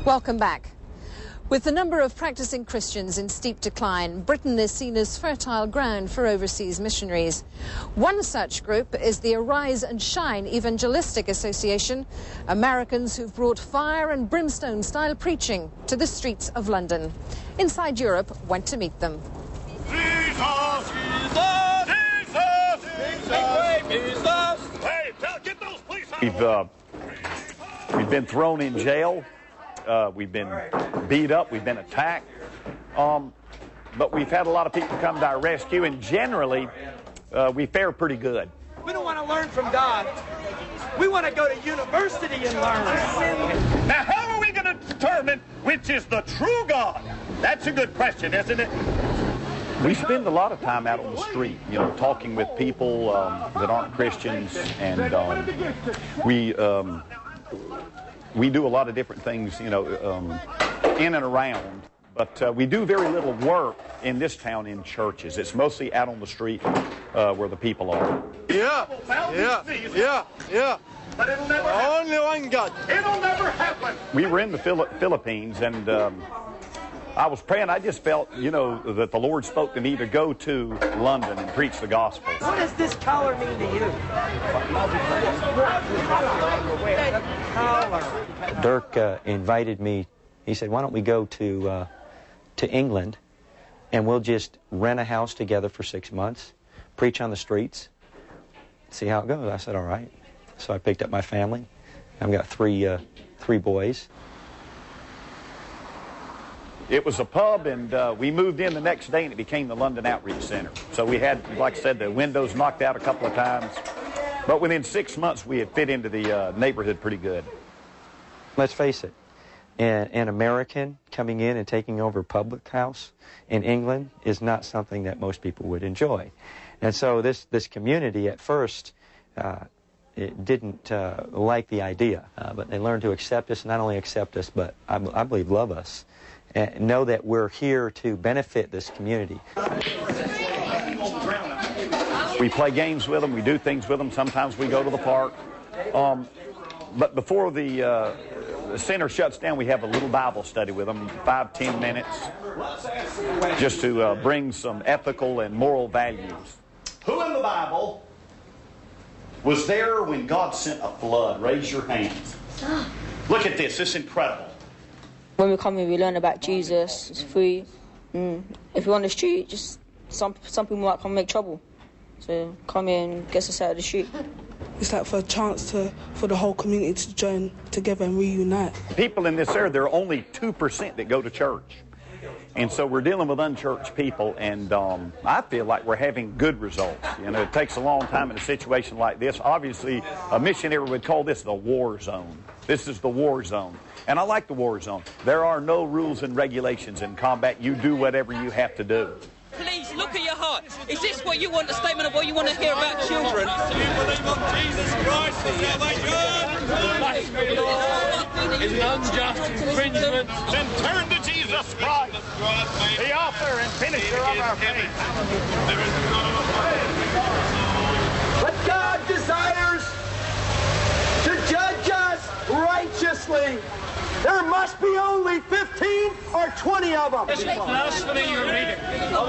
Welcome back. With the number of practicing Christians in steep decline, Britain is seen as fertile ground for overseas missionaries. One such group is the Arise and Shine Evangelistic Association, Americans who've brought fire and brimstone-style preaching to the streets of London. Inside Europe went to meet them. Jesus! Jesus! Jesus! Hey, get those police out. We've been thrown in jail. We've been beat up. We've been attacked. But we've had a lot of people come to our rescue, and generally, we fare pretty good. We don't want to learn from God. We want to go to university and learn. Now, how are we going to determine which is the true God? That's a good question, isn't it? We spend a lot of time out on the street, you know, talking with people that aren't Christians, and we do a lot of different things, you know, in and around. But we do very little work in this town in churches. It's mostly out on the street where the people are. Yeah. But it'll never happen. Only one God. It'll never happen. We were in the Philippines, and I was praying. I just felt, you know, that the Lord spoke to me to go to London and preach the gospel. What does this collar mean to you? Dirk invited me. He said, why don't we go to England, and we'll just rent a house together for 6 months, preach on the streets, see how it goes. I said, all right. So I picked up my family. I've got three boys. It was a pub, and we moved in the next day, and it became the London Outreach Center. So we had, like I said, the windows knocked out a couple of times. But within 6 months, we had fit into the neighborhood pretty good. Let's face it, an American coming in and taking over a public house in England is not something that most people would enjoy. And so this community at first it didn't like the idea, but they learned to accept us, not only accept us, but I believe love us, and know that we're here to benefit this community. We play games with them, we do things with them, sometimes we go to the park. But before the center shuts down, we have a little Bible study with them, 5-10 minutes, just to bring some ethical and moral values. Who in the Bible was there when God sent a flood? Raise your hands. Look at this, it's incredible. When we come here, we learn about Jesus. It's free. If we're on the street, just some people might come make trouble. So come here and get us out of the street. It's like for a chance for the whole community to join together and reunite. People in this area, there are only 2% that go to church. And so we're dealing with unchurched people, and I feel like we're having good results. You know, it takes a long time in a situation like this. Obviously, a missionary would call this the war zone. This is the war zone. And I like the war zone. There are no rules and regulations in combat. You do whatever you have to do. Please, look at your heart. Is this what you want, a statement of what you want to hear about children? Do you believe on Jesus Christ for salvation? It's an unjust infringement. Then turn to Jesus Christ, the author and finisher of our faith. But God desires to judge us righteously. There must be only 15 or 20 of them. This blasphemy you're reading.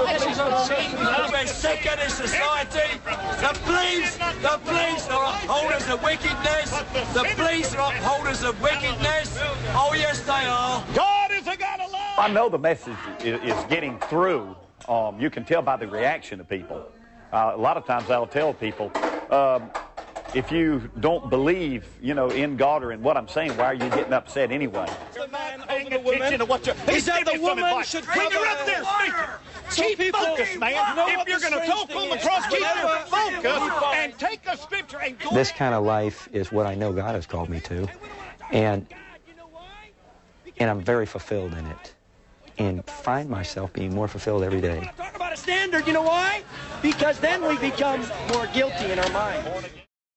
This is unseemly. We're sick of this society. The police are upholders of wickedness. The police are upholders of wickedness. Oh, yes, they are. God is a God of love. I know the message is getting through. You can tell by the reaction of people. A lot of times I'll tell people, if you don't believe, you know, in God or in what I'm saying, why are you getting upset anyway? The man paying attention to what you're... He said the woman should When you're up there speaking, keep focused, man. If you're going to talk from the cross, keep your focus and take the scripture and go... This kind of life is what I know God has called me to, and I'm very fulfilled in it, and find myself being more fulfilled every day. Talk about a standard, you know why? Because then we become more guilty in our mind.